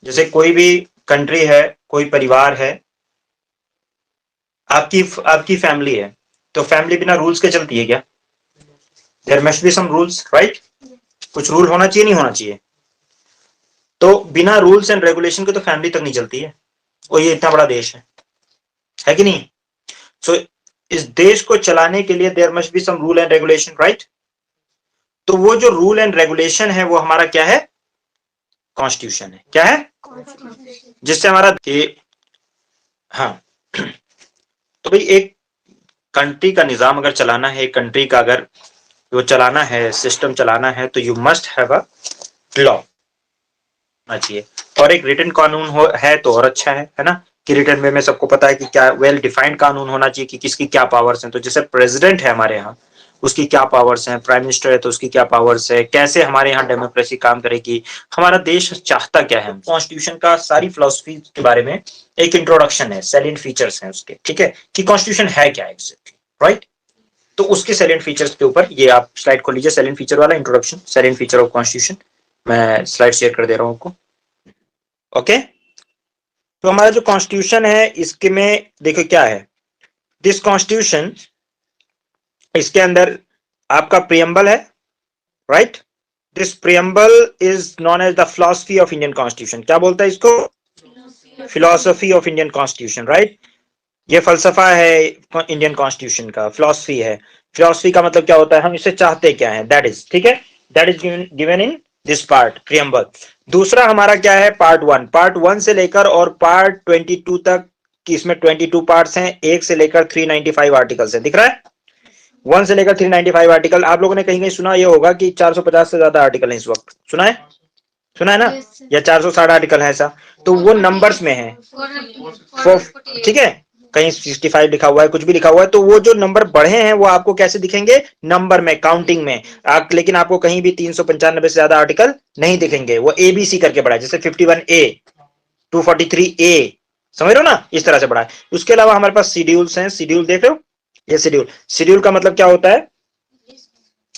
जैसे कोई भी कंट्री है, कोई परिवार है, आपकी फैमिली है, तो फैमिली बिना रूल्स के चलती है क्या? There must be some rules, right? कुछ रूल होना चाहिए, नहीं होना चाहिए? तो बिना रूल्स एंड रेगुलेशन के तो फैमिली तक नहीं चलती है, और ये इतना बड़ा देश है कि नहीं? सो इस देश को चलाने के लिए there must be some rule and regulation, right? तो वो जो रूल एंड रेगुलेशन है वो हमारा क्या है? कॉन्स्टिट्यूशन है। क्या है? जिससे हमारा हाँ तो भाई एक कंट्री का निजाम अगर चलाना है, एक कंट्री का अगर वो चलाना है, सिस्टम चलाना है, तो you must have a law होना चाहिए, और एक रिटन कानून है तो और अच्छा है ना? कि रिटन वे में सबको पता है कि क्या वेल डिफाइंड कानून होना चाहिए कि किसकी क्या पावर्स हैं। तो जैसे प्रेसिडेंट है हमारे यहाँ, उसकी क्या पावर्स हैं, प्राइम मिनिस्टर है तो उसकी क्या पावर्स है, कैसे हमारे यहाँ डेमोक्रेसी काम करेगी, हमारा देश चाहता क्या है। कॉन्स्टिट्यूशन का सारी फिलोसफी के बारे में एक इंट्रोडक्शन है, सैलिएंट फीचर्स हैं उसके, ठीक है, कि कॉन्स्टिट्यूशन है क्या एग्जैक्टली, राइट? तो उसके सैलिएंट फीचर्स के ऊपर ये आप स्लाइड खोल लीजिए, सैलिएंट फीचर वाला introduction, salient feature of constitution. मैं स्लाइड शेयर कर दे रहा हूं आपको। ओके, तो हमारा जो कॉन्स्टिट्यूशन है इसके में देखो क्या है। दिस कॉन्स्टिट्यूशन, इसके अंदर आपका प्रियम्बल है, right? This preamble is known as the philosophy of Indian constitution. क्या बोलता है इसको? Philosophy of Indian constitution, right? ये फलसफा है इंडियन कॉन्स्टिट्यूशन का, फिलोसफी है। फिलोसफी का मतलब क्या होता है, हम इसे चाहते क्या है, दैट इज, ठीक है, that is given in this part, preamble. दूसरा हमारा क्या है, पार्ट वन। पार्ट वन से लेकर और पार्ट 22 तक कि इसमें 22 पार्ट्स हैं, एक से लेकर 395 आर्टिकल्स हैं, दिख रहा है? वन से लेकर 395 आर्टिकल। आप लोगों ने कहीं कहीं सुना ये होगा कि 450 से ज्यादा आर्टिकल है इस वक्त, सुना है? सुना है ना? या 460 आर्टिकल है ऐसा, तो वो नंबर्स में है। ठीक है, कहीं 65 लिखा हुआ है, कुछ भी लिखा हुआ है, तो वो जो नंबर बढ़े हैं वो आपको कैसे दिखेंगे? नंबर में, काउंटिंग में। लेकिन आपको कहीं भी 395 से ज्यादा आर्टिकल नहीं दिखेंगे, वो एबीसी करके बढ़ा है, जैसे 51A, 243A, समझ रहे हो ना? इस तरह से बढ़ा है। उसके अलावा हमारे पास शेड्यूल्स हैं, शेड्यूल देख रहे हो? ये शेड्यूल, शेड्यूल का मतलब क्या होता है?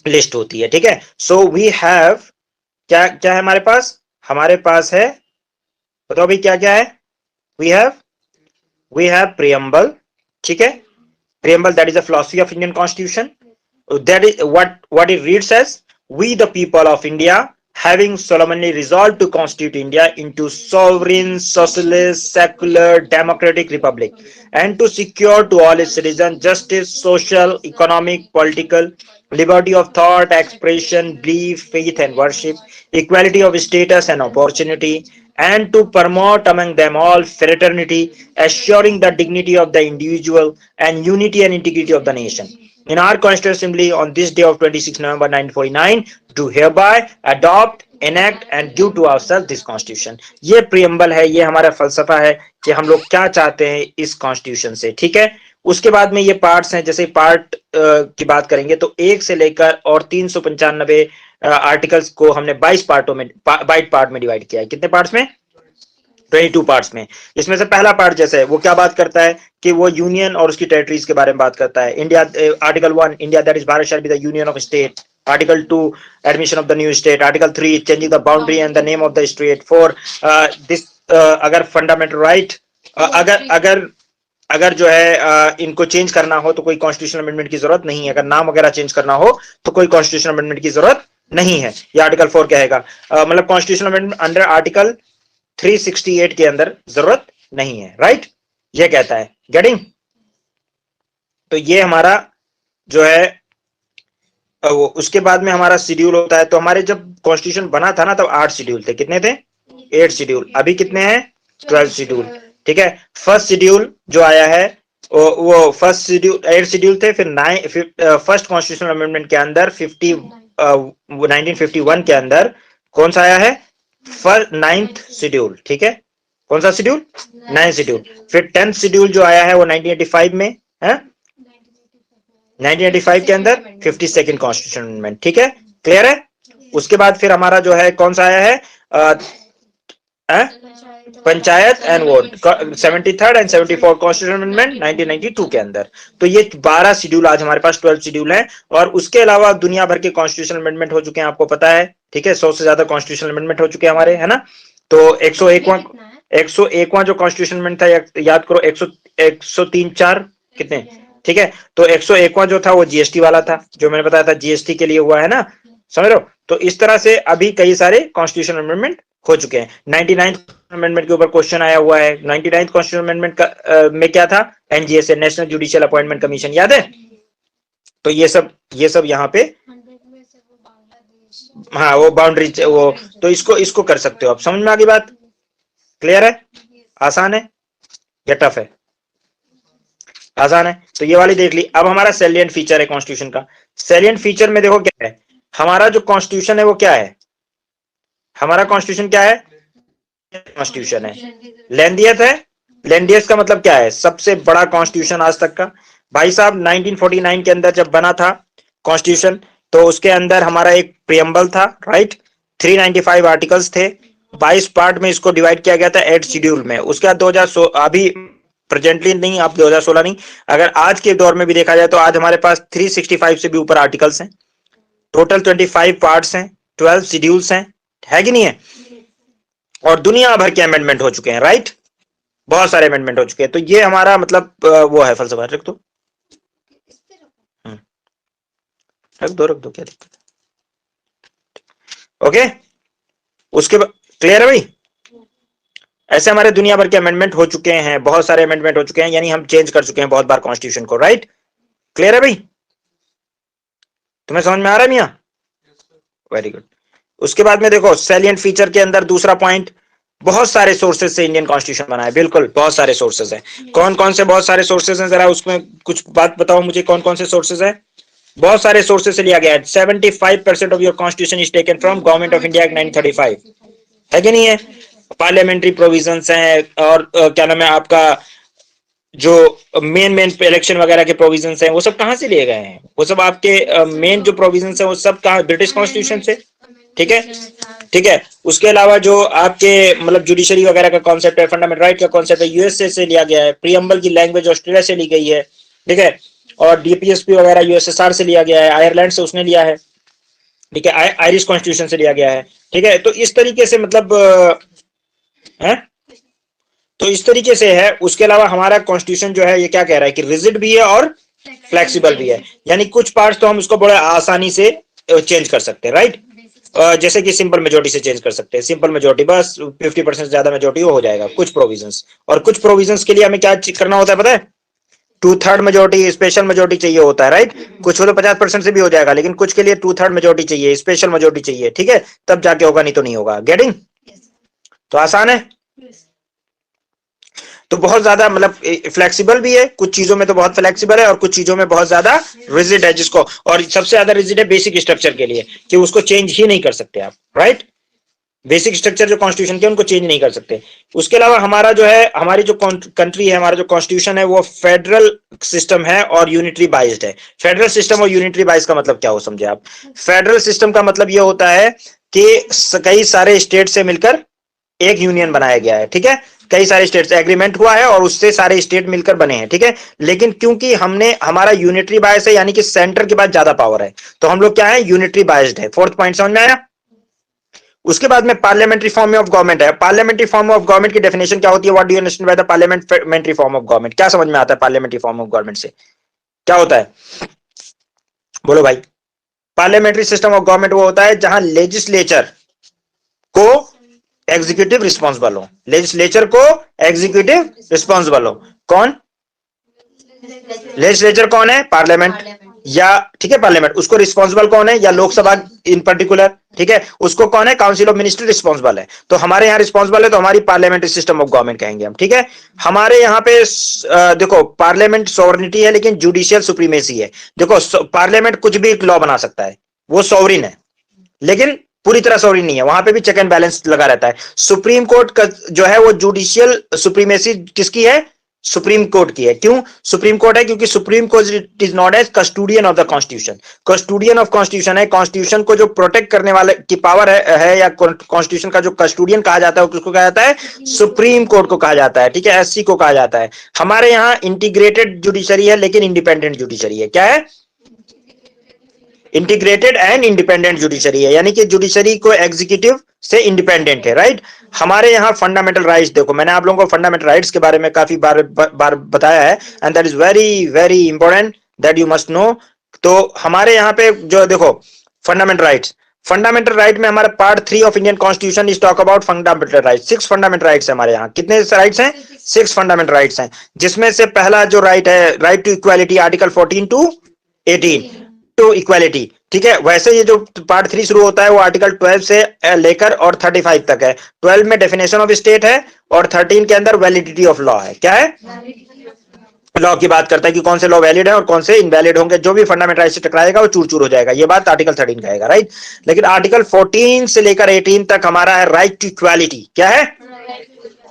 लिस्ट होती है, ठीक है। सो वी हैव, क्या क्या है हमारे पास? हमारे पास है, बताओ भाई क्या क्या है? वी हैव प्रियम्बल, ठीक है। Preamble, that is the philosophy of Indian Constitution. That is what it reads as: we the people of India, having solemnly resolved to constitute India into sovereign, socialist, secular, democratic republic, and to secure to all its citizens justice, social, economic, political, liberty of thought, expression, belief, faith, and worship, equality of status and opportunity, and to promote among them all fraternity, assuring the dignity of the individual and unity and integrity of the nation. In our Constituent Assembly on this day of 26 November 1949, to hereby adopt, enact and give to ourselves this constitution. ये preamble है, ये हमारा फलसफा है कि हम लोग क्या चाहते हैं इस कॉन्स्टिट्यूशन से, ठीक है। उसके बाद में ये पार्ट्स हैं, जैसे पार्ट की बात करेंगे तो 1 से लेकर और 395 आर्टिकल्स को हमने 22 पार्टों में, 22 पार्ट में डिवाइड किया है। कितने पार्ट्स में? 22 पार्ट्स में। इसमें से पहला पार्ट जैसे है वो क्या बात करता है कि वो यूनियन और उसकी टेरिटरीज के बारे में बात करता है। India, article 1, India that is Bharat shall be the union of state. Article 2, admission of the new state. Article 3, changing the boundary and the name of the state. 4, this, अगर फंडामेंटल राइट, अगर अगर अगर जो है इनको चेंज करना हो तो कोई कॉन्स्टिट्यूशनल अमेंडमेंट की जरूरत नहीं है। अगर नाम वगैरह चेंज करना हो तो कोई कॉन्स्टिट्यूशनल अमेंडमेंट की जरूरत नहीं है, ये आर्टिकल 4 कहेगा। मतलब कॉन्स्टिट्यूशनल अमेंडमेंट अंडर आर्टिकल 368 के अंदर जरूरत नहीं है, राइट? ये कहता है, गेटिंग? तो ये हमारा जो है उसके बाद में हमारा शेड्यूल होता है। तो हमारे जब कॉन्स्टिट्यूशन बना था ना तब 8 शेड्यूल थे। कितने थे? 8 शेड्यूल। अभी कितने हैं? 12 शेड्यूल, ठीक है। फर्स्ट शेड्यूल जो आया है वो फर्स्ट शेड्यूल, 8 शेड्यूल थे। फिर फर्स्ट कॉन्स्टिट्यूशनल अमेंडमेंट के अंदर 1951 के अंदर कौन सा आया है? फर्स्ट 9th शेड्यूल, ठीक है। कौन सा शेड्यूल? 9th schedule. फिर 10th शेड्यूल जो आया है वो 1985 में है, 1985 के अंदर 52nd कॉन्स्टिट्यूशन अमेंडमेंट, ठीक है, क्लियर है। उसके बाद फिर हमारा जो है कौन सा आया है? Panchayat and vote, 73rd and 74th constitution amendment 1992 के अंदर। तो ये 12 शेड्यूल, आज हमारे पास 12 शेड्यूल है। और उसके अलावा दुनिया भर के कॉन्स्टिट्यूशन अमेंडमेंट हो चुके हैं, आपको पता है, ठीक है। 100 से ज्यादा कॉन्स्टिट्यूशन अमेंडमेंट हो चुके हैं हमारे, है ना। तो 101वां जो कॉन्स्टिट्यूशन अमेंडमेंट था, याद करो 103(4) कितने, ठीक है। तो 101वां जो था वो जीएसटी वाला था, जो मैंने बताया था जीएसटी के लिए हुआ है ना, समझ रहे हो। तो इस तरह से अभी कई सारे कॉन्स्टिट्यूशन अमेंडमेंट हो चुके हैं। 99th अमेंडमेंट के ऊपर क्वेश्चन आया हुआ है। 99th कॉन्स्टिट्यूशन अमेंडमेंट का में क्या था, एनजीएसए, नेशनल जुडिशियल अपॉइंटमेंट कमीशन, याद है। तो ये सब यहाँ पे, हाँ वो बाउंड्री वो, तो इसको कर सकते हो आप। समझ में आ गई बात, क्लियर है, आसान है या टफ है, आसान है। तो ये वाली देख ली। अब हमारा सैलिएंट फीचर है कॉन्स्टिट्यूशन का। सैलिएंट फीचर में देखो क्या है, हमारा जो कॉन्स्टिट्यूशन है वो क्या है, हमारा कॉन्स्टिट्यूशन क्या है, कॉन्स्टिट्यूशन है, लेंदियत है। लेंदियत का मतलब क्या है, सबसे बड़ा कॉन्स्टिट्यूशन आज तक का। भाई साहब 1949 के अंदर जब बना था कॉन्स्टिट्यूशन, तो उसके अंदर हमारा एक प्रियम्बल था, राइट। 395 आर्टिकल्स थे, 22 पार्ट में इसको डिवाइड किया गया था 8 शेड्यूल में। उसके बाद 2016, अभी प्रेजेंटली नहीं, आप 2016 नहीं, अगर आज के दौर में भी देखा जाए तो आज हमारे पास 365 से भी ऊपर आर्टिकल्स हैं, टोटल 25 पार्ट्स हैं, 12 शेड्यूल्स हैं, है कि नहीं है। और दुनिया भर के अमेंडमेंट हो चुके हैं, राइट, बहुत सारे अमेंडमेंट हो चुके हैं। तो ये हमारा मतलब वो है फलसफा। रख दो, रख दो, क्या दिक्कत है, ओके। उसके बाद क्लियर है भाई, ऐसे हमारे दुनिया भर के अमेंडमेंट हो चुके हैं, बहुत सारे अमेंडमेंट हो चुके हैं, यानी हम चेंज कर चुके हैं बहुत बार कॉन्स्टिट्यूशन को, राइट। क्लियर है भाई, तुम्हें समझ में आ रहा है मियां, वेरी गुड। उसके बाद में देखो सैलिएंट फीचर के अंदर दूसरा पॉइंट, बहुत सारे सोर्सेज से इंडियन कॉन्स्टिट्यूशन बना है, बिल्कुल बहुत सारे सोर्सेज हैं। कौन कौन से बहुत सारे सोर्सेज हैं, जरा उसमें कुछ बात बताओ मुझे, कौन कौन से सोर्सेज हैं। बहुत सारे सोर्सेज से लिया गया है। 75% of your constitution is taken from government of India act 1935, है कि नहीं है। पार्लियामेंट्री प्रोविजंस हैं, और क्या नाम है आपका, जो मेन इलेक्शन वगैरह के प्रोविजंस हैं, वो सब कहां से लिए गए हैं, वो सब आपके मेन जो प्रोविजंस हैं वो सब कहां, ब्रिटिश कॉन्स्टिट्यूशन से, ठीक है, ठीक है। उसके अलावा जो आपके मतलब जुडिशरी वगैरह का कॉन्सेप्ट है, फंडामेंटल राइट का कॉन्सेप्ट है, यूएसए से लिया गया है। प्रियम्बल की लैंग्वेज ऑस्ट्रेलिया से ली गई है, ठीक है। और डीपीएसपी वगैरह यूएसएसआर से लिया गया है, आयरलैंड से उसने लिया है, ठीक है, आयरिश कॉन्स्टिट्यूशन से लिया गया है, ठीक है। तो इस तरीके से मतलब है, तो इस तरीके से है। उसके अलावा हमारा कॉन्स्टिट्यूशन जो है ये क्या कह रहा है कि रिजिड भी है और फ्लेक्सिबल भी है, यानी कुछ पार्ट्स तो हम इसको बड़े आसानी से चेंज कर सकते हैं, राइट। जैसे कि सिंपल मेजोरिटी से चेंज कर सकते हैं, सिंपल मेजोरिटी, बस 50% ज्यादा मेजोरिटी हो जाएगा कुछ प्रोविजंस। और कुछ प्रोविजंस के लिए हमें क्या करना होता है पता है, 2/3 मेजोरिटी, स्पेशल मेजोरिटी चाहिए होता है, राइट। कुछ हो तो 50% से भी हो जाएगा, लेकिन कुछ के लिए 2/3 मेजोरिटी चाहिए, स्पेशल मेजोरिटी चाहिए, ठीक है, तब जाके होगा, नहीं तो नहीं होगा। गेटिंग, तो आसान है। तो बहुत ज्यादा मतलब फ्लेक्सिबल भी है, कुछ चीजों में तो बहुत फ्लेक्सिबल है और कुछ चीजों में बहुत ज्यादा रिजिड है, जिसको, और सबसे ज्यादा रिजिड है बेसिक स्ट्रक्चर के लिए, कि उसको चेंज ही नहीं कर सकते आप, राइट। बेसिक स्ट्रक्चर जो कॉन्स्टिट्यूशन के उनको चेंज नहीं कर सकते। उसके अलावा हमारा जो है, हमारी जो कंट्री है, हमारा जो कॉन्स्टिट्यूशन है वो फेडरल सिस्टम है और यूनिटरी बाइज्ड है। फेडरल सिस्टम और यूनिटरी बाइज का मतलब क्या हो, समझे आप। फेडरल सिस्टम का मतलब ये होता है कि कई सारे स्टेट से मिलकर एक यूनियन बनाया गया है, ठीक है। कई सारे स्टेट से एग्रीमेंट हुआ है और उससे सारे स्टेट मिलकर बने हैं, ठीक है। लेकिन क्योंकि हमने, हमारा यूनिटरी बायस है, यानी कि सेंटर के पास ज्यादा पावर है, तो हम लोग क्या है, यूनिटरी बायस्ड है। फोर्थ पॉइंट समझ में आया। उसके बाद में पार्लियामेंट्री फॉर्म ऑफ गवर्नमेंट है। पार्लियामेंट्री फॉर्म ऑफ गवर्नमेंट की डेफिनेशन क्या होती है, what do you understand by the parliamentary form of government, क्या समझ में आता है पार्लियामेंट्री फॉर्म ऑफ गवर्नमेंट से, क्या होता है, बोलो भाई। पार्लियामेंट्री सिस्टम ऑफ गवर्नमेंट वो होता है जहां लेजिस्लेचर को एग्जीक्यूटिव रिस्पॉन्सिबल हो, लेजिस्लेचर को एग्जीक्यूटिव रिस्पॉन्सिबल हो। कौन, लेजिस्लेचर कौन है, पार्लियामेंट, या ठीक है, पार्लियामेंट। उसको रिस्पॉन्सिबल कौन है, या लोकसभा इन पर्टिकुलर, ठीक है, उसको कौन है, काउंसिल ऑफ मिनिस्टर रिस्पॉन्सिबल है। तो हमारे यहाँ रिस्पॉन्सिबल है, तो हमारी पार्लियामेंट्री सिस्टम ऑफ गवर्नमेंट कहेंगे हम, ठीक है। हमारे यहाँ पे देखो पार्लियामेंट सॉवरेनिटी है, लेकिन जुडिशियल सुप्रीमेसी है। देखो पार्लियामेंट कुछ भी लॉ बना सकता है, वो सॉवरेन है, लेकिन पूरी तरह सॉवरेन नहीं है, वहां पे भी चेक एंड बैलेंस लगा रहता है। सुप्रीम कोर्ट का जो है वो जुडिशियल सुप्रीमेसी किसकी है, सुप्रीम कोर्ट की है। क्यों सुप्रीम कोर्ट है, क्योंकि supreme court is not as custodian of the constitution, custodian of constitution है। कॉन्स्टिट्यूशन को जो प्रोटेक्ट करने वाले की पावर है या कॉन्स्टिट्यूशन का जो कस्टोडियन कहा जाता है, किसको कहा जाता है, सुप्रीम कोर्ट को कहा जाता है, ठीक है, एससी को कहा जाता है। हमारे यहाँ इंटीग्रेटेड जुडिशरी है, लेकिन इंडिपेंडेंट जुडिशरी है। क्या है, इंटीग्रेटेड एंड इंडिपेंडेंट जुडिशरी है, यानी कि जुडिशरी को एग्जीक्यूटिव से इंडिपेंडेंट है, राइट। हमारे यहाँ फंडामेंटल राइट्स, देखो मैंने आप लोगों को फंडामेंटल राइट्स के बारे में काफी बार बताया है, and that is very very important that you must know. तो हमारे यहाँ पे जो देखो फंडामेंटल राइट्स, फंडामेंटल राइट में हमारा part 3 of Indian constitution is talk about fundamental rights. 6 fundamental rights है हमारे यहाँ। कितने राइट्स हैं? 6 फंडामेंटल राइट्स हैं, जिसमें से पहला जो राइट है, right to equality, article 14 to 18 to equality, ठीक है। वैसे ये जो पार्ट 3 शुरू होता है वो आर्टिकल 12 से लेकर और 35 तक है। 12 में डेफिनेशन ऑफ स्टेट है और 13 के अंदर वैलिडिटी ऑफ लॉ है। क्या है? लॉ की बात करता है कि कौन से लॉ वैलिड है और कौन से इनवैलिड होंगे। जो भी फंडामेंटल राइट से टकराएगा वो चूर चूर हो जाएगा। ये बात आर्टिकल 13 कहेगा, राइट। लेकिन आर्टिकल 14 से लेकर 18 तक हमारा है राइट टू इक्वालिटी। क्या है?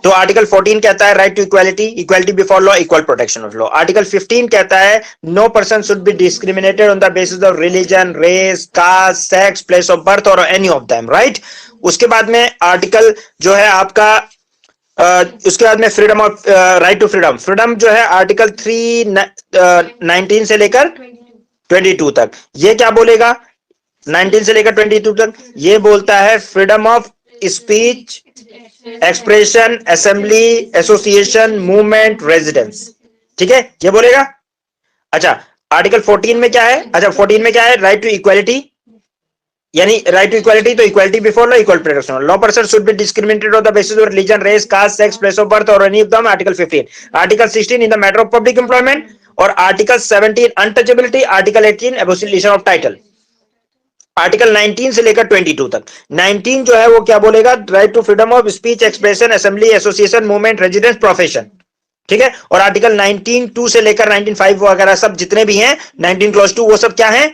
तो आर्टिकल 14 कहता है right to equality, equality before law, equal protection of law. Article 15 कहता है no person should be discriminated on the basis of religion, race, caste, sex, place of birth और any of them, right. उसके बाद में article जो है आपका उसके बाद में freedom of right to freedom, freedom जो है आर्टिकल 319 से लेकर 22 तक। ये क्या बोलेगा? 19 से लेकर 22 तक ये बोलता है freedom of speech, expression, assembly, association, movement, residence, ठीक है, ये बोलेगा। अच्छा, आर्टिकल 14 में क्या है? अच्छा, 14 में क्या है? राइट टू इक्वालिटी, यानी राइट टू इक्वालिटी, तो equality before law, equal protection. No person should be discriminated on the basis of religion, race, caste, sex, place of birth और any of them, article 15। Article 16 in the matter of public employment और article 17 untouchability, article 18 abolition of title. Article 19 से लेकर 22 तक। 19 जो है वो क्या बोलेगा? Right to freedom of speech, expression, assembly, association, movement, residence, profession, ठीक है। और आर्टिकल 19(2) से लेकर 19(5) वगैरह सब जितने भी हैं 19 क्लॉज 2 वो सब क्या है?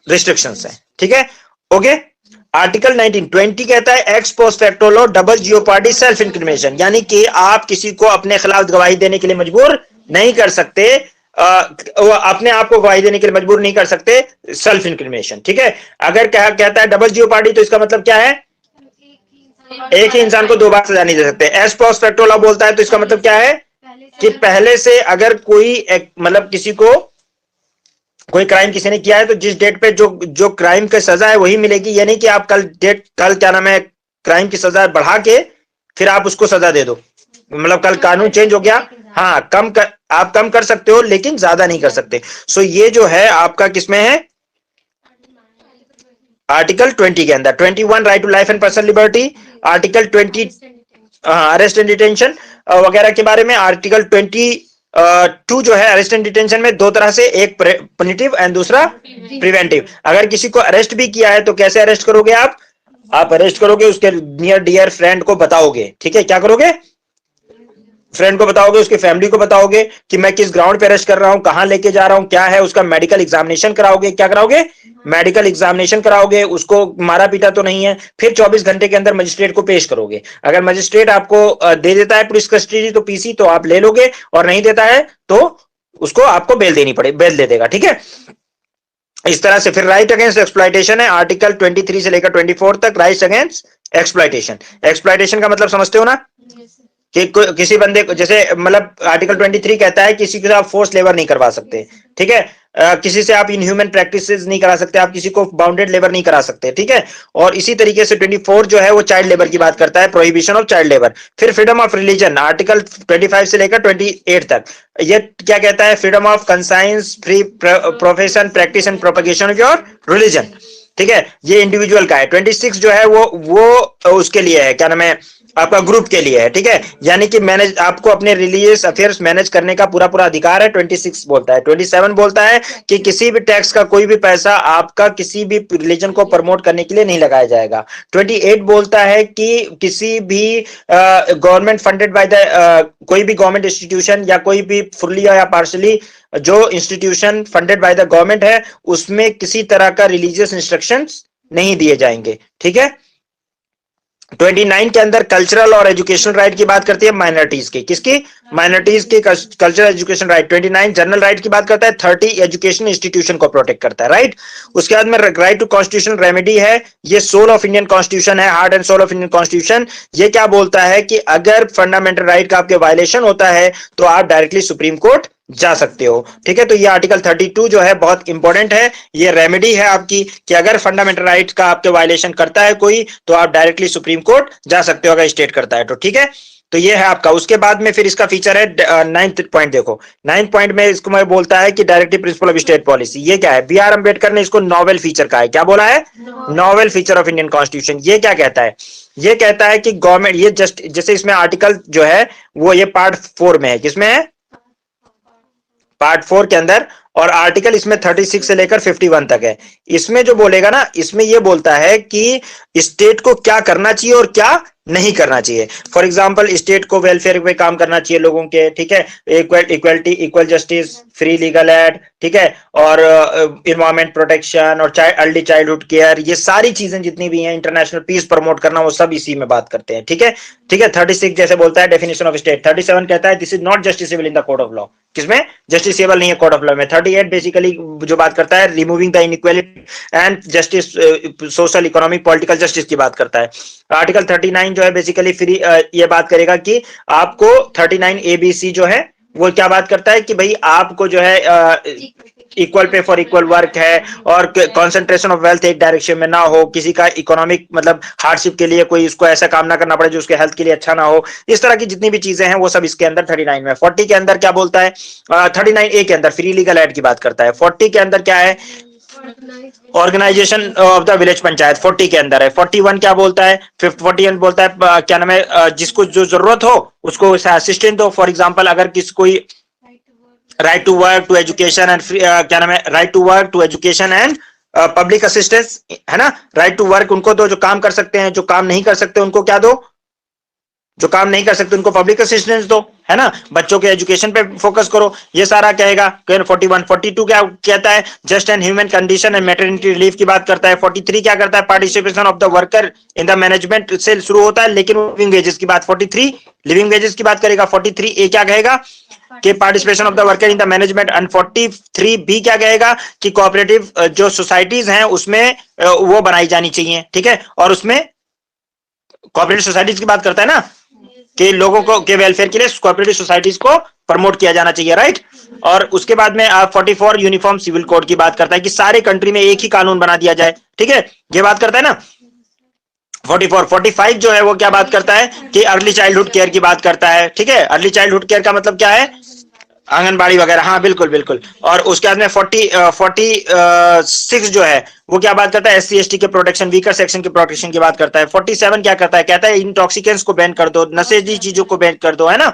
रिस्ट्रिक्शंस हैं, ठीक है, ओके। आर्टिकल 19(20) कहता है x post facto law, double jeopardy, self incrimination, यानी कि आप किसी को अपने खिलाफ गवाही देने के लिए मजबूर नहीं कर सकते, अपने आप को गवाही देने के लिए मजबूर नहीं कर सकते, सेल्फ इंक्रिमिनेशन, ठीक है। अगर क्या कहता है डबल जियोपार्डी, तो इसका मतलब क्या है? एक ही इंसान को 2 बार सजा नहीं दे सकते। एस पोस्ट फैक्टो लॉ बोलता है तो इसका मतलब क्या है कि पहले से अगर कोई मतलब किसी को कोई क्राइम किसी ने किया है तो जिस डेट पे जो क्राइम की सजा है वही मिलेगी, यानी कि आप कल क्या नाम है, क्राइम की सजा बढ़ा के फिर आप उसको सजा दे दो, मतलब कल कानून चेंज हो गया, हाँ आप कम कर सकते हो लेकिन ज्यादा नहीं कर सकते। सो ये जो है आपका किसमें है? आर्टिकल 20 के अंदर। 21 right to life and personal liberty, article 20 arrest and detention वगैरह के बारे में। आर्टिकल 22 जो है अरेस्ट एंड डिटेंशन में 2 तरह से, एक पनिटिव एंड दूसरा प्रिवेंटिव। अगर किसी को अरेस्ट भी किया है तो कैसे अरेस्ट करोगे? आप अरेस्ट करोगे, उसके नियर डियर फ्रेंड को बताओगे, ठीक है, क्या करोगे? फ्रेंड को बताओगे, उसकी फैमिली को बताओगे कि मैं किस ग्राउंड पे अरेस्ट कर रहा हूं, कहां लेके जा रहा हूं, क्या है, उसका मेडिकल एग्जामिनेशन कराओगे। क्या कराओगे? मेडिकल एग्जामिनेशन कराओगे, उसको मारा पीटा तो नहीं है। फिर 24 घंटे के अंदर मजिस्ट्रेट को पेश करोगे। अगर मजिस्ट्रेट आपको दे देता है पुलिस कस्टडी तो पीसी तो आप ले लोगे, और नहीं देता है तो उसको आपको बेल देनी पड़े, बेल दे देगा, ठीक है। इस तरह से फिर राइट अगेंस्ट एक्सप्लॉयटेशन है आर्टिकल 23 से लेकर 24 तक। राइट अगेंस्ट एक्सप्लॉयटेशन, एक्सप्लॉयटेशन का मतलब समझते हो ना, कि किसी बंदे को, जैसे मतलब आर्टिकल 23 कहता है किसी के साथ फोर्स लेबर नहीं करवा सकते, ठीक है, किसी से आप इनह्यूमन प्रैक्टिसेस नहीं करा सकते, आप किसी को बाउंडेड लेबर नहीं करा सकते, ठीक है। और इसी तरीके से 24 जो है वो चाइल्ड लेबर की बात करता है, प्रोहिबिशन ऑफ चाइल्ड लेबर। फिर फ्रीडम ऑफ रिलीजन आर्टिकल 25 से लेकर 28 तक। ये क्या कहता है? Freedom of conscience, free profession, practice and propagation of your religion, ठीक है, ये इंडिविजुअल का है। 26 जो है वो उसके लिए है, क्या नाम है, आपका ग्रुप के लिए है, ठीक है, यानी कि मैनेज, आपको अपने रिलीजियस अफेयर्स मैनेज करने का पूरा अधिकार है। 26 बोलता है। 27 बोलता है कि किसी भी टैक्स का कोई भी पैसा आपका किसी भी रिलीजन को प्रमोट करने के लिए नहीं लगाया जाएगा। 28 बोलता है कि किसी भी गवर्नमेंट फंडेड बाय द कोई भी गवर्नमेंट इंस्टीट्यूशन या कोई भी फुल्ली या पार्शली जो institution funded by the government है उसमें किसी तरह का रिलीजियस इंस्ट्रक्शंस नहीं दिए जाएंगे, ठीक है। 29 के अंदर कल्चरल और एजुकेशनल राइट की बात करती है माइनॉरिटीज की, किसकी? माइनॉरिटीज की cultural education right. 29 general right की बात करता है। 30 एजुकेशन इंस्टीट्यूशन को प्रोटेक्ट करता है, राइट। उसके बाद में राइट टू कॉन्स्टिट्यूशनल रेमेडी है, ये सोल ऑफ इंडियन कॉन्स्टिट्यूशन है, heart and soul of Indian constitution. ये क्या बोलता है कि अगर फंडामेंटल राइट का आपके वायलेशन होता है तो आप डायरेक्टली सुप्रीम कोर्ट जा सकते हो। ठीक है, तो ये आर्टिकल 32 जो है बहुत इंपॉर्टेंट है, ये रेमेडी है आपकी कि अगर फंडामेंटल राइट का आपके वायलेशन करता है कोई तो आप डायरेक्टली सुप्रीम कोर्ट जा सकते हो अगर स्टेट करता है तो। ठीक है, तो ये है आपका। उसके बाद में फिर इसका फीचर है नाइन्थ पॉइंट। देखो नाइन्थ पॉइंट में इसको मैं बोलता है कि directive principle of state policy. ये क्या है, बी आर अम्बेडकर ने इसको नॉवेल फीचर कहा है। क्या बोला है, novel feature of Indian constitution. ये क्या कहता है, ये कहता है कि गवर्नमेंट, ये जस्ट जैसे इसमें आर्टिकल जो है वो ये पार्ट 4 में है, किसमें है, पार्ट 4 के अंदर, और आर्टिकल इसमें 36 से लेकर 51 तक है। इसमें जो बोलेगा ना, इसमें ये बोलता है कि स्टेट को क्या करना चाहिए और क्या नहीं करना चाहिए। फॉर एग्जांपल स्टेट को वेलफेयर पे काम करना चाहिए लोगों के, ठीक है, equality, equal justice, free legal aid, ठीक है, और इन्वायरमेंट प्रोटेक्शन और अर्ली चाइल्डहुड केयर, ये सारी चीजें जितनी भी हैं, इंटरनेशनल पीस प्रमोट करना, वो सब इसी में बात करते हैं। ठीक है, ठीक है। 36 जैसे बोलता है डेफिनेशन ऑफ स्टेट, 37 कहता है this is not justiciable in the court of law, किसमें जस्टिसेबल नहीं है कोर्ट ऑफ लॉ में। 38 बेसिकली जो बात करता है removing the inequality and justice, social economic political justice की बात करता है। आर्टिकल 39 जो है बेसिकली फ्री, ये बात करेगा कि आपको 39 ABC जो है वो क्या बात करता है कि भाई आपको जो है equal pay for equal work है, और कंसंट्रेशन ऑफ वेल्थ एक डायरेक्शन में ना हो, किसी का इकोनॉमिक मतलब हार्डशिप के लिए कोई उसको ऐसा काम ना करना पड़े जो उसके हेल्थ के लिए अच्छा ना हो। इस तरह की जितनी भी चीजें हैं वो सब इसके अंदर 39 में। 40 के अंदर क्या बोलता है, 39A के अंदर फ्री लीगल एड की बात करता है। 40 के अंदर क्या है, organisation of the village panchayat 40 के अंदर है। 41 क्या बोलता है, 41 बोलता है क्या नाम है, जिसको जो जरूरत हो उसको असिस्टेंट दो। फॉर एग्जांपल अगर किसी कोई right to work to education and क्या नाम है, right to work to education and public assistance, है ना, राइट टू वर्क उनको दो जो काम कर सकते हैं, जो काम नहीं कर सकते उनको क्या दो, जो काम नहीं कर सकते उनको पब्लिक असिस्टेंस दो, है ना, बच्चों के एजुकेशन पे फोकस करो, ये सारा कहेगा। 41 42 क्या कहता है, just and human condition and maternity relief की बात करता है। 43 क्या करता है, participation of the worker in the management से शुरू होता है लेकिन लिविंग वेजेस की बात 43 लिविंग वेजेस की बात करेगा। 43A क्या कहेगा कि participation of the worker in the management, and 43B क्या कहेगा कि कोऑपरेटिव जो सोसाइटीज हैं उसमें वो बनाई जानी चाहिए। ठीक है, और उसमें कोऑपरेटिव सोसाइटीज की बात करता है ना कि लोगों को के वेलफेयर के लिए कोऑपरेटिव सोसाइटीज को प्रमोट किया जाना चाहिए, राइट। और उसके बाद में 44 यूनिफॉर्म सिविल कोड की बात करता है कि सारे कंट्री में एक ही कानून बना दिया जाए। ठीक है, ये बात करता है ना। 45 जो है वो क्या बात करता है कि अर्ली चाइल्डहुड केयर की बात करता है। ठीक है, अर्ली चाइल्डहुड केयर का मतलब क्या है, आंगनबाड़ी वगैरह, हाँ बिल्कुल बिल्कुल। और उसके बाद में 46 जो है वो क्या बात करता है, SC ST के प्रोटेक्शन, वीकर सेक्शन के प्रोटेक्शन की बात करता है। 47 क्या करता है, कहता है इंटॉक्सिकेंट्स को बैन कर दो, नशेली चीजों को बैन कर दो, है ना।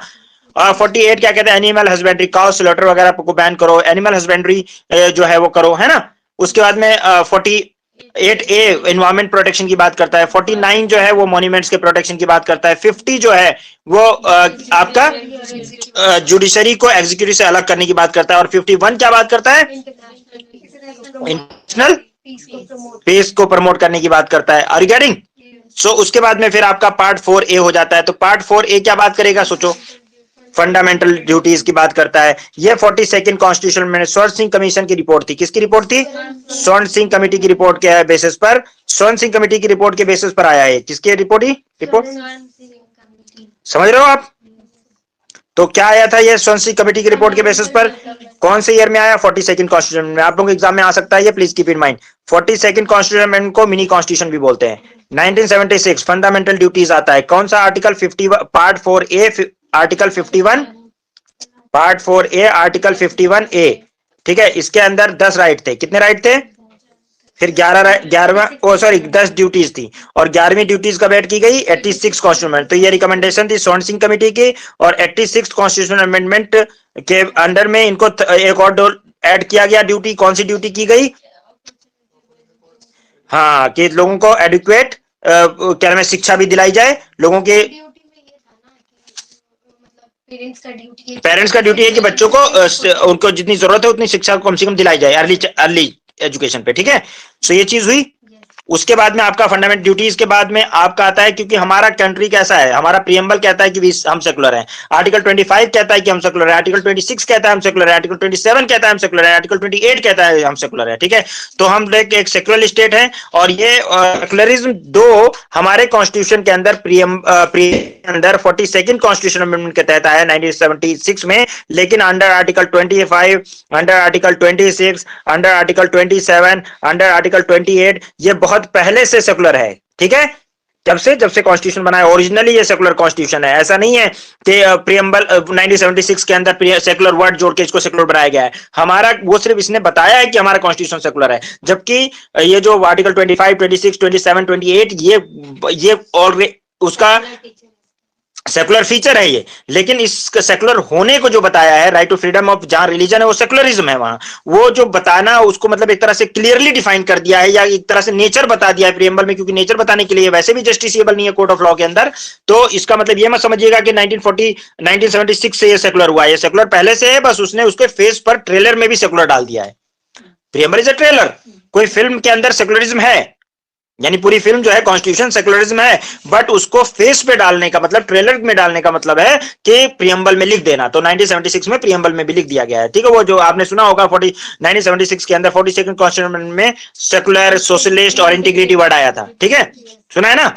और 48 क्या कहता है, एनिमल हस्बेंड्री, काउ स्लॉटर वगैरह को बैन करो, एनिमल हस्बेंड्री जो है वो करो, है ना। उसके बाद में 48A एनवायरमेंट प्रोटेक्शन की बात करता है। 49 जो है वो मॉन्यूमेंट्स के प्रोटेक्शन की बात करता है। 50 जो है वो आपका जुडिशरी को एग्जीक्यूटिव से अलग करने की बात करता है। और 51 क्या बात करता है, इंटरनेशनल पीस को प्रमोट करने की बात करता है। Are you getting. सो उसके बाद में फिर आपका पार्ट 4A हो जाता है। तो पार्ट 4A क्या बात करेगा, सोचो, फंडामेंटल ड्यूटीज की बात करता है। ये 42nd कॉन्स्टिट्यूशन में स्वर्ण सिंह कमीशन की रिपोर्ट थी। किसकी रिपोर्ट थी, स्वर्ण सिंह कमेटी की रिपोर्ट के बेसिस पर, स्वर्ण सिंह कमेटी की रिपोर्ट के बेसिस पर आया है। किसकी रिपोर्ट ही रिपोर्ट, समझ रहे हो आप। तो क्या आया था ये स्वर्ण सिंह कमेटी की रिपोर्ट के बेसिस पर, कौन से ईयर में आया, 42nd कॉन्स्टिट्यूशन में। आप लोगों के एग्जाम में आ सकता है ये, please keep in mind. 42nd constitution को मिनी कॉन्स्टिट्यूशन भी बोलते हैं। 1976 फंडामेंटल ड्यूटीज आता है, कौन सा article 50 part 4A article 51, part 4A article 51A। ठीक है, इसके अंदर 10 राइट थे, कितने राइट थे, फिर 10 ड्यूटीज थी, और 11वीं ड्यूटीज कब ऐड की गई, 86 कॉन्स्टिट्यूशन। तो ये रिकमेंडेशन थी स्वर्ण सिंह कमेटी की, और 86 कॉन्स्टिट्यूशन अमेंडमेंट के अंडर में इनको एक और ऐड किया गया ड्यूटी। कौन सी ड्यूटी की गई, हाँ, कि लोगों को एडुकेट क्या नाम है, शिक्षा भी दिलाई जाए लोगों के। पेरेंट्स का ड्यूटी है कि बच्चों को उनको जितनी जरूरत है उतनी शिक्षा को कम से कम दिलाई जाए, अर्ली अर्ली एजुकेशन पे। ठीक है, सो ये चीज हुई। उसके बाद में आपका फंडामेंटल ड्यूटीज के बाद में आपका आता है, क्योंकि हमारा कंट्री कैसा है, हमारा प्रियम्बल कहता है कि हम सेकुलर हैं, आर्टिकल 25 कहता है कि हम सेकुलर है, आर्टिकल 26 कहता है हम सेकुलर है, आर्टिकल 27 कहता है हम सेकुलर है, आर्टिकल 28 कहता है हम सेकुलर है, ठीक है। तो हम एक सेकुलर स्टेट है, और ये सेकुलरिज्म दो हमारे कॉन्स्टिट्यूशन के अंदर अंदर 42nd कॉन्स्टिट्यूशन अमेंडमेंट के तहत आया 1976 में, लेकिन under article 25, under article 26, under article 27, under article 28 ये बहुत पहले से सेकुलर है, ठीक है। जब से कॉन्स्टिट्यूशन बना है, ओरिजिनली ये सेकुलर कॉन्स्टिट्यूशन है। ऐसा नहीं है कि प्रियम्बल 1976 के अंदर सेकुलर वर्ड जोड़ के इसको सेकुलर बनाया गया है। हमारा वो सिर्फ इसने बताया है कि हमारा कॉन्स्टिट्यूशन सेकुलर है, जबकि ये जो आर्टिकल 25, 26, 27, 28 ये ऑलरेडी उसका सेकुलर फीचर है ये, लेकिन इस सेकुलर होने को जो बताया है, राइट टू फ्रीडम ऑफ जहां रिलीजन है वो सेकुलरिज्म है, वहां वो जो बताना उसको मतलब एक तरह से क्लियरली डिफाइन कर दिया है, या एक तरह से नेचर बता दिया है प्रियम्बल में, क्योंकि नेचर बताने के लिए वैसे भी जस्टिसिएबल नहीं है कोर्ट ऑफ लॉ के अंदर। तो इसका मतलब ये मत समझिएगा कि 1976 से ये सेकुलर हुआ है, ये सेकुलर पहले से है, बस उसने उसके फेस पर ट्रेलर में भी सेकुलर डाल दिया है। Preamble is a trailer. कोई फिल्म के अंदर सेकुलरिज्म है, यानी पूरी फिल्म जो है कॉन्स्टिट्यूशन सेकुलरिज्म है, बट उसको फेस पे डालने का मतलब, ट्रेलर में डालने का मतलब है कि प्रियम्बल में लिख देना। तो 1976 में प्रियम्बल में भी लिख दिया गया है, ठीक है। वो जो आपने सुना होगा 1976 के अंदर 42nd कॉन्स्टिट्यूशन में सेकुलर, सोशलिस्ट और इंटीग्रिटी वर्ड आया था, ठीक है, सुना है ना।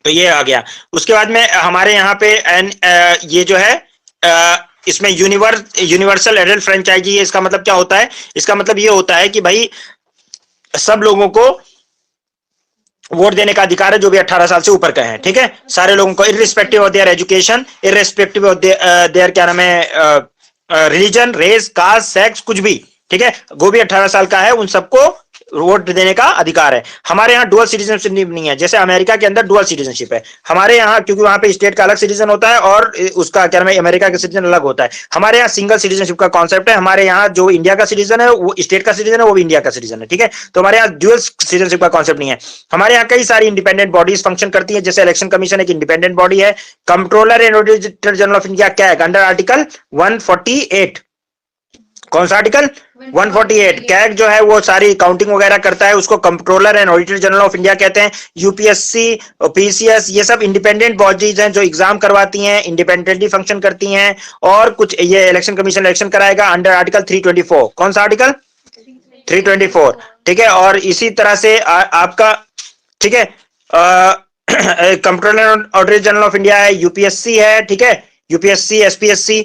तो ये आ गया। उसके बाद में हमारे यहाँ पे ये जो है इसमें यूनिवर्सल एडल्ट फ्रेंचाइजी, इसका मतलब क्या होता है, इसका मतलब ये होता है कि भाई सब लोगों को वोट देने का अधिकार है, जो भी 18 साल से ऊपर का है, ठीक है, सारे लोगों को, irrespective of their education, irrespective of their क्या नाम है रिलीजन, रेस, कास्ट, सेक्स, कुछ भी, ठीक है, वो भी 18 साल का है, उन सबको वोट देने का अधिकार है। हमारे यहाँ डुअल सिटीजनशिप नहीं है, जैसे अमेरिका के अंदर डुअल सिटीजनशिप है हमारे यहाँ, क्योंकि वहां पे स्टेट का अलग सिटीजन होता है और उसका क्या नाम है अमेरिका का सिटीजन अलग होता है। हमारे यहाँ सिंगल सिटीजनशिप का कॉन्सेप्ट है। हमारे यहाँ जो इंडिया का सिटीजन है, वो स्टेट का सिटीजन है, वो भी इंडिया का सिटीजन है, ठीक है। तो हमारे यहाँ डुअल सिटीजनशिप का कॉन्सेप्ट नहीं है। हमारे यहाँ कई सारी इंडिपेंडेंट बॉडीज फंक्शन करती है, जैसे इलेक्शन कमीशन एक इंडिपेंडेंट बॉडी है, controller and auditor general of India CAG under article 148, कौन सा आर्टिकल 148, कैग जो है वो सारी काउंटिंग वगैरह करता है, उसको controller and auditor general of India कहते हैं। यूपीएससी, पीसीएस, ये सब इंडिपेंडेंट बॉडीज हैं जो एग्जाम करवाती हैं, इंडिपेंडेंटली फंक्शन करती हैं। और कुछ ये इलेक्शन कमीशन इलेक्शन कराएगा अंडर आर्टिकल 324, कौन सा आर्टिकल 324, ठीक है। और इसी तरह से आपका, ठीक है, controller and auditor general of India है, यूपीएससी है, ठीक है, यूपीएससी, एसपीएससी,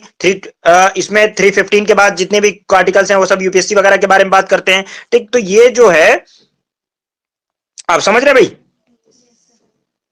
इसमें 315 के बाद जितने भी आर्टिकल्स हैं वो सब यूपीएससी वगैरह के बारे में बात करते हैं, ठीक। तो ये जो है आप समझ रहे भाई,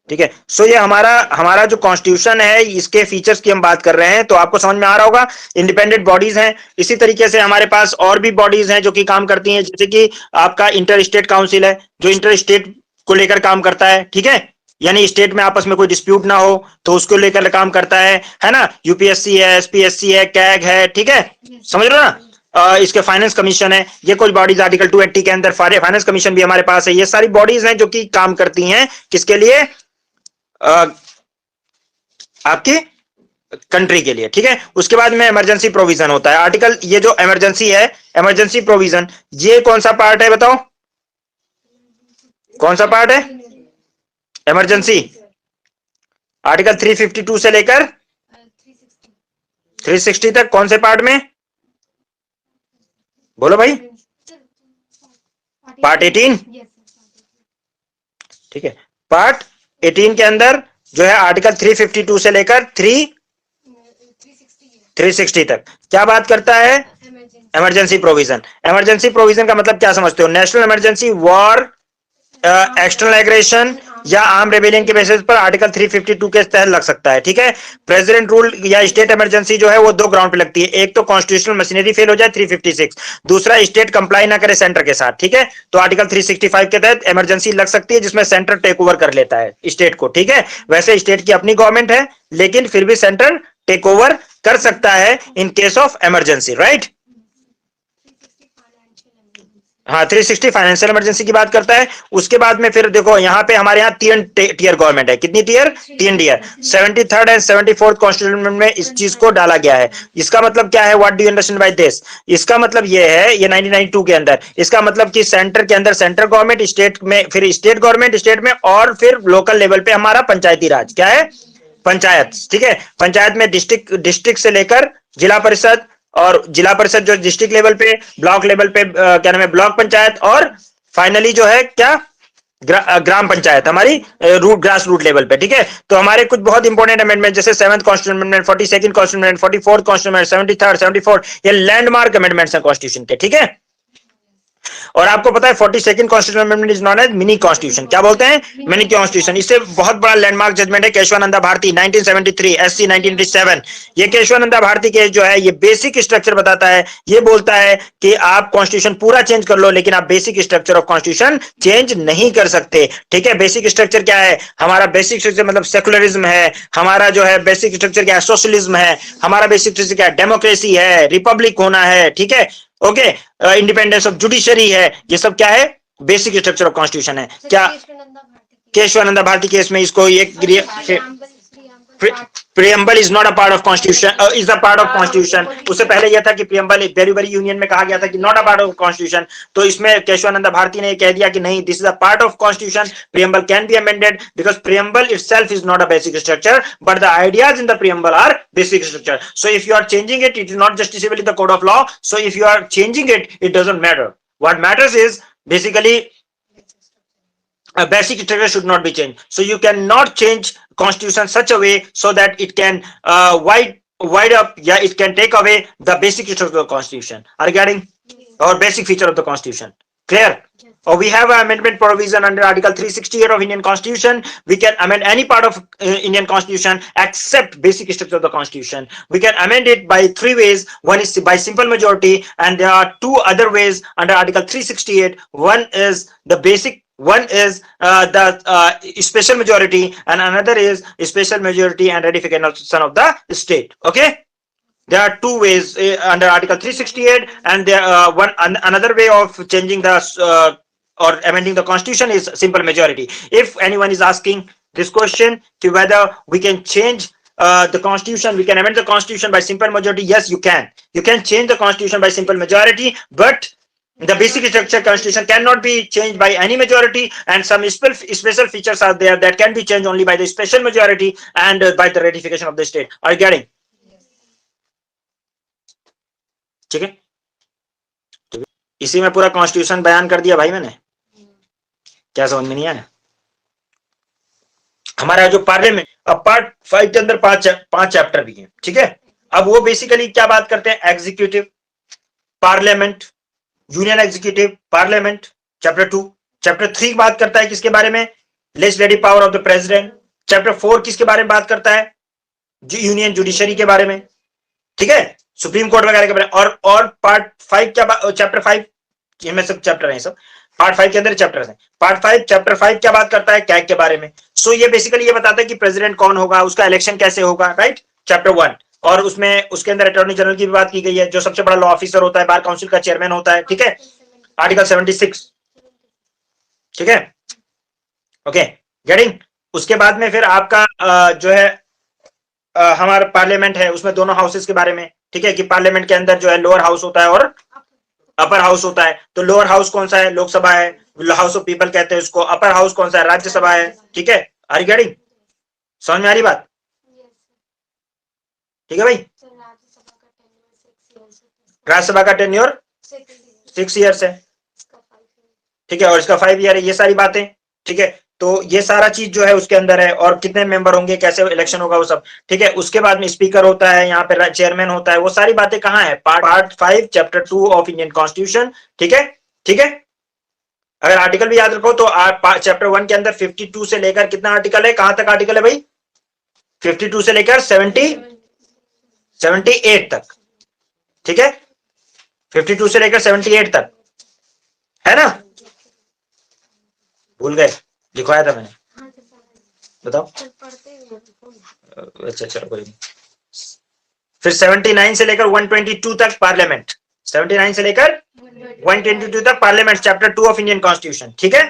ठीक है। सो ये हमारा जो कॉन्स्टिट्यूशन है, इसके फीचर्स की हम बात कर रहे हैं, तो आपको समझ में आ रहा होगा। इंडिपेंडेंट बॉडीज हैं, इसी तरीके से हमारे पास और भी बॉडीज हैं जो कि काम करती हैं, जैसे कि आपका इंटर स्टेट काउंसिल है जो इंटर स्टेट को लेकर काम करता है, ठीक है, यानी स्टेट में आपस में कोई डिस्प्यूट ना हो तो उसको लेकर काम करता है ना। यूपीएससी है, एसपीएससी है, कैग है, ठीक है, समझ रहे हो ना। इसके फाइनेंस कमीशन है, ये कुछ बॉडीज आर्टिकल 280 के अंदर फाइनेंस कमीशन भी हमारे पास है। ये सारी बॉडीज हैं जो कि काम करती हैं किसके लिए, आपकी कंट्री के लिए, ठीक है। उसके बाद में इमरजेंसी प्रोविजन होता है आर्टिकल, ये जो इमरजेंसी है, इमरजेंसी प्रोविजन, ये कौन सा पार्ट है बताओ, कौन सा पार्ट है इमरजेंसी, आर्टिकल 352 से लेकर 360 तक, कौन से पार्ट में बोलो भाई, पार्ट 18, ठीक है। पार्ट 18 के अंदर जो है आर्टिकल 352 से लेकर 360 तक क्या बात करता है, इमरजेंसी प्रोविजन। इमरजेंसी प्रोविजन का मतलब क्या समझते हो, national emergency, war, external aggression या आर्म रेबेलियन के बेसिस पर आर्टिकल 352 के तहत लग सकता है, ठीक है। प्रेसिडेंट रूल या स्टेट इमरजेंसी जो है वो दो ग्राउंड पे लगती है, एक तो कॉन्स्टिट्यूशनल मशीनरी फेल हो जाए 356, दूसरा स्टेट कंप्लाई ना करे सेंटर के साथ, ठीक है। तो आर्टिकल 365 के तहत इमरजेंसी लग सकती है जिसमें सेंटर टेक ओवर कर लेता है स्टेट को, ठीक है। वैसे स्टेट की अपनी गवर्नमेंट है, लेकिन फिर भी सेंटर टेक ओवर कर सकता है in case of emergency, right. हाँ 360 फाइनेंशियल इमरजेंसी की बात करता है। उसके बाद में फिर देखो यहाँ पे हमारे यहाँ तीन टीयर गवर्नमेंट है। कितनी tier? 3 tier. 73rd and 74th constitution में इस चीज को डाला गया है। इसका मतलब क्या है? What do you understand by this? इसका मतलब ये है, ये 1992 के अंदर, इसका मतलब कि सेंटर के अंदर सेंट्रल गवर्नमेंट, स्टेट में फिर स्टेट गवर्नमेंट स्टेट में, और फिर लोकल लेवल पे हमारा पंचायती राज। क्या है? पंचायत। ठीक है, पंचायत में डिस्ट्रिक्ट से लेकर जिला परिषद, और जिला परिषद जो डिस्ट्रिक्ट लेवल पे, ब्लॉक लेवल पे क्या नाम है, ब्लॉक पंचायत, और फाइनली जो है क्या, ग्राम पंचायत हमारी रूट ग्रास रूट लेवल पे। ठीक है, तो हमारे कुछ बहुत इंपॉर्टेंट अमेंडमेंट जैसे 7th constitution amendment, 42nd constitution amendment, 44th constitution amendment, 73rd 74th, ये लैंडमार्क अमेंडमेंट्स हैं कॉन्स्टिट्यूशन के। ठीक है, और आपको पता है 42nd constitution amendment is known as mini constitution. क्या बोलते हैं? Mini constitution. इससे बहुत बड़ा लैंडमार्क जजमेंट है केशवानंदा भारती 1973, एससी 1987। ये केशवानंदा भारती केस जो है, ये बेसिक स्ट्रक्चर बताता है। ये बोलता है कि आप कॉन्स्टिट्यूशन पूरा चेंज कर लो, लेकिन आप basic structure of constitution change नहीं कर सकते। ठीक है, बेसिक स्ट्रक्चर क्या है हमारा? बेसिक स्ट्रक्चर मतलब सेकुलरिज्म है हमारा, जो है बेसिक स्ट्रक्चर क्या है? सोशलिज्म है हमारा। बेसिक स्ट्रक्चर क्या है? डेमोक्रेसी है, रिपब्लिक होना है। ठीक है, ओके, इंडिपेंडेंस ऑफ जुडिशरी है। ये सब क्या है? बेसिक स्ट्रक्चर ऑफ कॉन्स्टिट्यूशन है। क्या केशवानंदा भारती केस में इसको एक preamble is not a part of constitution, is a part of constitution. उससे पहले यह था कि प्रियम्बल वेरी वेरी यूनियन में कहा गया था कि not a part of constitution. तो इसमें केशवानंदा भारती ने कह दिया कि नहीं, this is a part of constitution, preamble can be amended because preamble itself is not a basic structure, but the ideas in the preamble are basic structure. So if you are changing it, it is not justiciable in the code of law. So if you are changing it, it doesn't matter. What matters is basically a basic structure should not be changed. So you cannot change constitution such a way so that it can wide up, yeah, it can take away the basic structure of the constitution. Are you getting? Or basic feature of the constitution? Clear? Or we have an amendment provision under Article 368 of Indian Constitution. We can amend any part of Indian Constitution except basic structure of the Constitution. We can amend it by 3 ways. One is by simple majority, and there are 2 other ways under Article 368. One is the basic, one is the special majority, and another is special majority and ratification of the state. Okay, there are 2 ways under Article 368, and there another way of changing the or amending the constitution is simple majority. If anyone is asking this question to whether we can change the constitution, we can amend the constitution by simple majority, yes you can. You can change the constitution by simple majority, but the basic structure constitution cannot be changed by any majority, and some special features are there that can be changed only by the special majority and by the ratification of the state. Are you getting? ठीक है, इसी में पूरा constitution बयान कर दिया भाई मैंने। क्या समझ में नहीं आया? हमारा जो पार्लियामेंट, अब पार्ट 5 के अंदर 5 चैप्टर भी हैं। ठीक है, अब वो बेसिकली क्या बात करते हैं? Executive, parliament, union executive, parliament, chapter 2। Chapter 3 बात करता है किसके बारे में? Legislative power of the president. Chapter 4 किसके बारे में बात करता है? यूनियन जुडिशरी के बारे में। ठीक है, सुप्रीम कोर्ट वगैरह के बारे में। और पार्ट 5 क्या, चैप्टर 5 इनमें सब चैप्टर हैं, सब पार्ट 5 के अंदर चैप्टर्स हैं। पार्ट 5 चैप्टर 5 क्या बात करता है? कैग के बारे में। सो ये बेसिकली ये बताता है कि प्रेसिडेंट कौन होगा, उसका इलेक्शन कैसे होगा, राइट, चैप्टर 1। और उसमें उसके अंदर अटॉर्नी जनरल की भी बात की गई है, जो सबसे बड़ा लॉ ऑफिसर होता है, बार काउंसिल का चेयरमैन होता है। ठीक है, आर्टिकल 76। ठीक है, ओके, गेटिंग? उसके बाद में फिर आपका जो है हमारा पार्लियामेंट है, उसमें दोनों हाउसेस के बारे में। ठीक है, कि पार्लियामेंट के अंदर जो है लोअर हाउस होता है और अपर हाउस होता है। तो लोअर हाउस कौन सा है? लोकसभा है, हाउस ऑफ पीपल कहते हैं उसको। अपर हाउस कौन सा है? राज्यसभा है। ठीक है, आर यू गेटिंग? समझ में आ रही बात? ठीक है भाई, राज्यसभा का टेन्योर 6 ईयर्स है। ठीक है, और इसका 5 ईयर है। ये सारी बातें, ठीक है, तो ये सारा चीज जो है उसके अंदर है, और कितने मेंबर होंगे, कैसे इलेक्शन होगा, वो सब। ठीक है, उसके बाद में स्पीकर होता है, यहाँ पे चेयरमैन होता है। वो सारी बातें कहाँ है? Part 5 chapter 2 of Indian constitution. ठीक है, ठीक है, अगर आर्टिकल भी याद रखो तो चैप्टर 1 के अंदर 52 से लेकर कितना आर्टिकल है? कहां तक आर्टिकल है भाई? 52 से लेकर 78 तक। ठीक है, 52 से लेकर 78 तक है ना? भूल गए? लिखवाया था मैंने, बताओ। अच्छा चलो कोई नहीं। फिर 79 से लेकर 122 तक पार्लियामेंट, 79 से लेकर 122 तक parliament, chapter 2 of Indian constitution, ठीक है।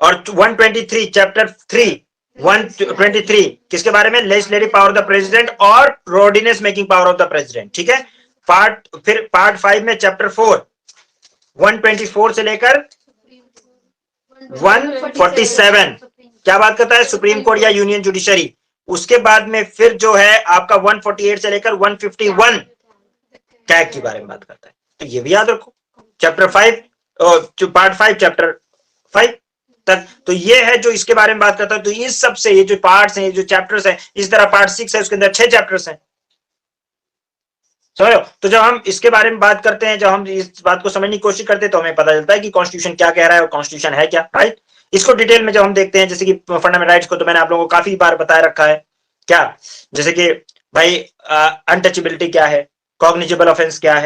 और 123 चैप्टर 3 123 किसके बारे में, legislative power of the president और ordinance making power of the president, ठीक है। फिर पार्ट 5 में चैप्टर 4 124 से लेकर 147 क्या बात करता है, सुप्रीम कोर्ट या यूनियन जुडिशरी। उसके बाद में फिर जो है आपका 148 से लेकर 151 टैग के बारे में बात करता है, तो ये भी याद रखो। चैप्टर 5 पार्ट 5 चैप्टर 5 तक, तो ये है जो इसके बारे में बात करता है। तो इस सब से ये जो पार्ट्स हैं, ये जो चैप्टर्स हैं, इस तरह पार्ट 6 है, उसके अंदर 6 चैप्टर्स हैं, समझो। तो जब हम इसके बारे में बात करते हैं, जब हम इस बात को समझने की कोशिश करते हैं, तो हमें पता चलता है कि कॉन्स्टिट्यूशन क्या कह रहा है और कॉन्स्टिट्यूशन है क्या, राइट। इसको डिटेल में जब हम देखते हैं, जैसे कि फंडामेंटल राइट्स को तो मैंने आप लोगों को काफी बार बताया रखा है क्या, जैसे कि भाई अनटचेबिलिटी क्या है, कॉग्निजेबल ऑफेंस क्या है,